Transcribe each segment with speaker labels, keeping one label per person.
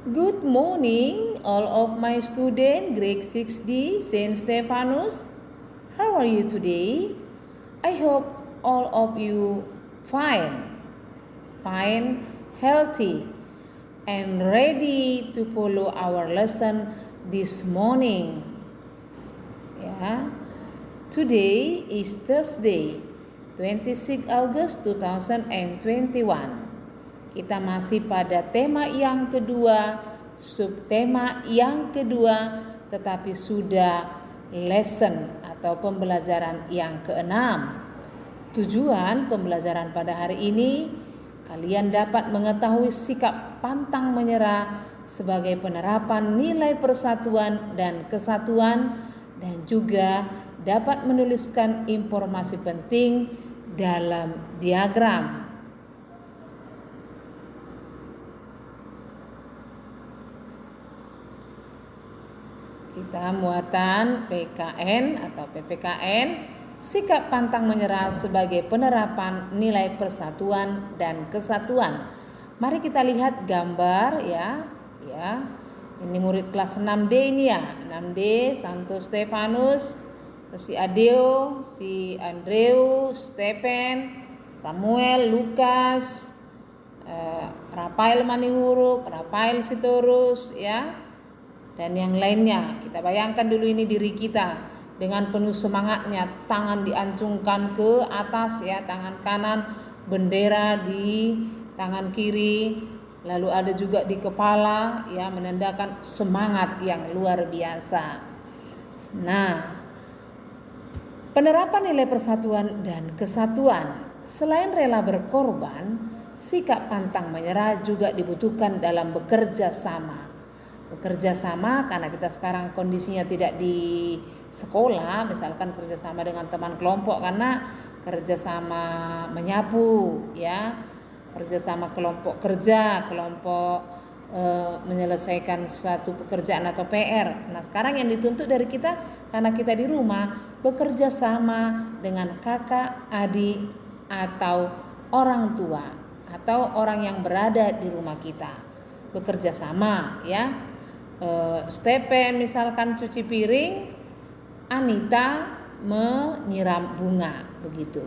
Speaker 1: Good morning, all of my students, grade 6D, Saint Stephanus. How are you today? I hope all of you fine, healthy, and ready to follow our lesson this morning. Yeah. Today is Thursday, 26 August 2021. Kita masih pada tema yang kedua, subtema yang kedua, tetapi sudah lesson atau pembelajaran yang keenam. Tujuan pembelajaran pada hari ini, kalian dapat mengetahui sikap pantang menyerah sebagai penerapan nilai persatuan dan kesatuan, dan juga dapat menuliskan informasi penting dalam diagram. Kita muatan PKN atau PPKN, sikap pantang menyerah sebagai penerapan nilai persatuan dan kesatuan. Mari kita lihat gambar ya. Ini murid kelas 6D ini ya. 6D, Santo Stephanus, si Adeo, si Andreu, Stephen, Samuel, Lukas, Rafael Manihuruk, Rafael Sitorus ya. Dan yang lainnya. Kita bayangkan dulu ini diri kita dengan penuh semangatnya, tangan diancungkan ke atas ya, tangan kanan, bendera di tangan kiri, lalu ada juga di kepala ya, menandakan semangat yang luar biasa. Nah, penerapan nilai persatuan dan kesatuan, selain rela berkorban, sikap pantang menyerah juga dibutuhkan dalam bekerja sama. Bekerja sama karena kita sekarang kondisinya tidak di sekolah, misalkan kerjasama dengan teman kelompok karena kerjasama menyapu ya, kerjasama kelompok kerja, kelompok menyelesaikan suatu pekerjaan atau PR. Nah sekarang yang dituntut dari kita karena kita di rumah, bekerja sama dengan kakak, adik, atau orang tua atau orang yang berada di rumah kita. Bekerja sama ya. Stephen misalkan cuci piring, Anita menyiram bunga, begitu.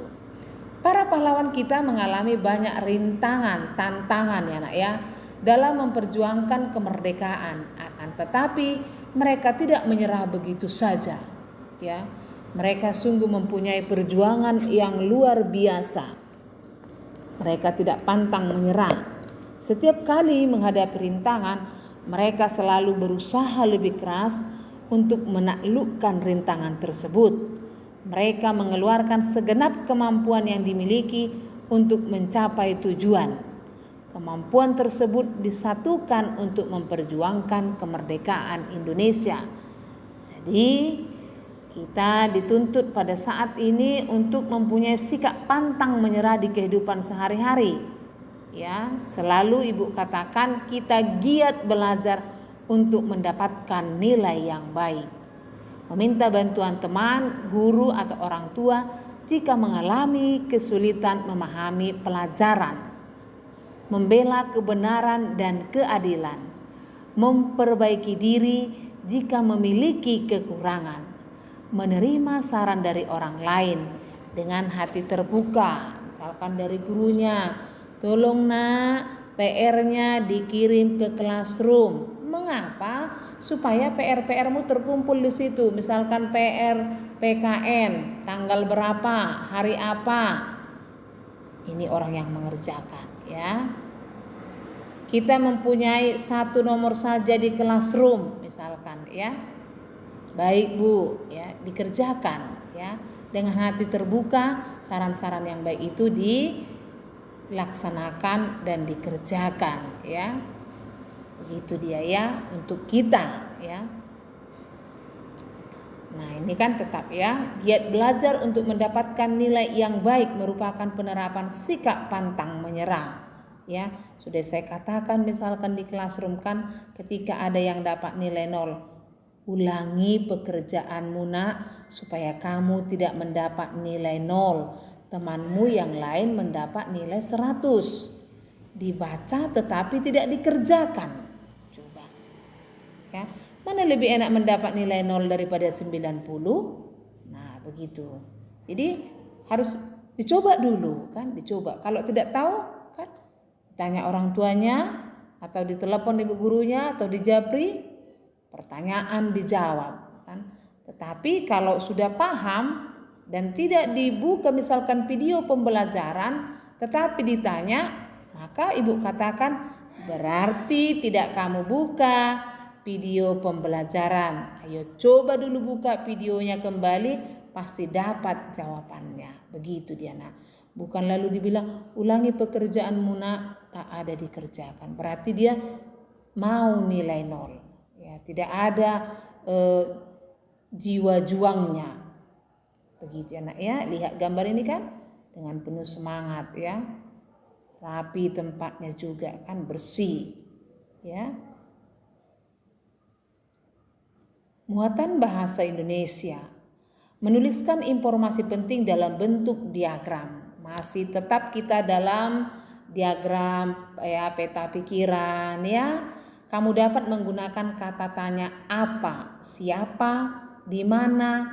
Speaker 1: Para pahlawan kita mengalami banyak rintangan, tantangan ya nak ya, dalam memperjuangkan kemerdekaan. Akan tetapi mereka tidak menyerah begitu saja ya. Mereka sungguh mempunyai perjuangan yang luar biasa. Mereka tidak pantang menyerah. Setiap kali menghadapi rintangan, mereka selalu berusaha lebih keras untuk menaklukkan rintangan tersebut. Mereka mengeluarkan segenap kemampuan yang dimiliki untuk mencapai tujuan. Kemampuan tersebut disatukan untuk memperjuangkan kemerdekaan Indonesia. Jadi, kita dituntut pada saat ini untuk mempunyai sikap pantang menyerah di kehidupan sehari-hari. Ya, selalu ibu katakan kita giat belajar untuk mendapatkan nilai yang baik. Meminta bantuan teman, guru atau orang tua jika mengalami kesulitan memahami pelajaran. Membela kebenaran dan keadilan. Memperbaiki diri jika memiliki kekurangan. Menerima saran dari orang lain dengan hati terbuka, misalkan dari gurunya. Tolong nak, PR-nya dikirim ke classroom. Mengapa? Supaya PR-mu terkumpul di situ. Misalkan PR PKN, tanggal berapa, hari apa. Ini orang yang mengerjakan ya. Kita mempunyai satu nomor saja di classroom misalkan ya. Baik Bu, ya, dikerjakan ya. Dengan hati terbuka, saran-saran yang baik itu dilaksanakan dan dikerjakan ya. Begitu dia ya untuk kita ya. Nah, ini kan tetap ya, giat belajar untuk mendapatkan nilai yang baik merupakan penerapan sikap pantang menyerah ya. Sudah saya katakan misalkan di classroom kan ketika ada yang dapat nilai 0, ulangi pekerjaanmu nak supaya kamu tidak mendapat nilai 0. Temanmu yang lain mendapat nilai 100. Dibaca tetapi tidak dikerjakan. Coba Ya. Mana lebih enak mendapat nilai 0 daripada 90? Nah, begitu. Jadi harus dicoba dulu kan, dicoba. Kalau tidak tahu kan tanya orang tuanya atau ditelepon ibu gurunya atau di Japri, pertanyaan dijawab kan. Tetapi kalau sudah paham dan tidak dibuka misalkan video pembelajaran tetapi ditanya, maka ibu katakan berarti tidak kamu buka video pembelajaran. Ayo coba dulu buka videonya kembali, pasti dapat jawabannya. Begitu dia nak. Bukan lalu dibilang ulangi pekerjaanmu nak, tak ada dikerjakan. Berarti dia mau nilai 0. Ya, tidak ada jiwa juangnya. Begitu ya nak ya. Lihat gambar ini kan dengan penuh semangat ya. Rapi tempatnya juga kan, bersih. Ya. Muatan bahasa Indonesia. Menuliskan informasi penting dalam bentuk diagram. Masih tetap kita dalam diagram ya, peta pikiran ya. Kamu dapat menggunakan kata tanya apa, siapa, di mana,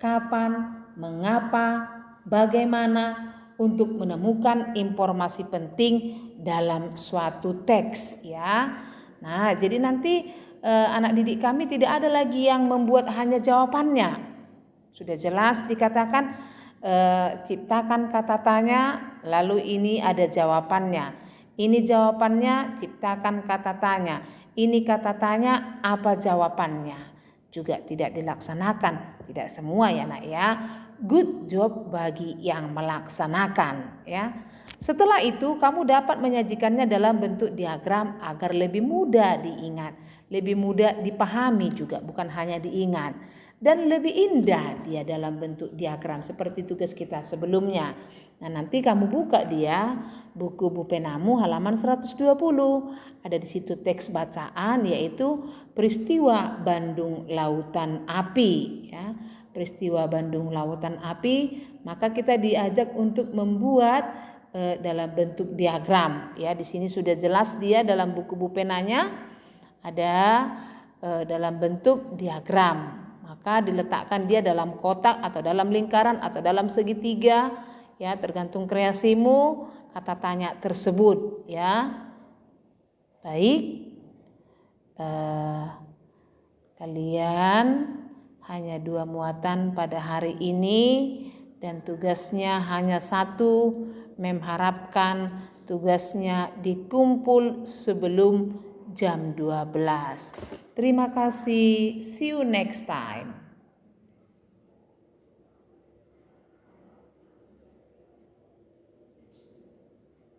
Speaker 1: kapan, mengapa, bagaimana untuk menemukan informasi penting dalam suatu teks ya. Nah, jadi nanti anak didik kami tidak ada lagi yang membuat hanya jawabannya. Sudah jelas dikatakan ciptakan kata tanya, lalu ini ada jawabannya. Ini jawabannya, ciptakan kata tanya. Ini kata tanya, apa jawabannya? Juga tidak dilaksanakan, tidak semua ya nak ya. Good job bagi yang melaksanakan ya. Setelah itu kamu dapat menyajikannya dalam bentuk diagram agar lebih mudah diingat, lebih mudah dipahami juga, bukan hanya diingat. Dan lebih indah dia dalam bentuk diagram seperti tugas kita sebelumnya. Nah, nanti kamu buka dia buku Bupenamu halaman 120. Ada di situ teks bacaan yaitu peristiwa Bandung Lautan Api ya. Peristiwa Bandung Lautan Api, maka kita diajak untuk membuat dalam bentuk diagram ya. Di sini sudah jelas dia dalam buku Bupenanya ada dalam bentuk diagram. Maka diletakkan dia dalam kotak atau dalam lingkaran atau dalam segitiga ya, tergantung kreasimu kata tanya tersebut ya. Baik, kalian hanya 2 muatan pada hari ini dan tugasnya hanya 1. Mem harapkan tugasnya dikumpul sebelum jam 12. Terima kasih. See you next time.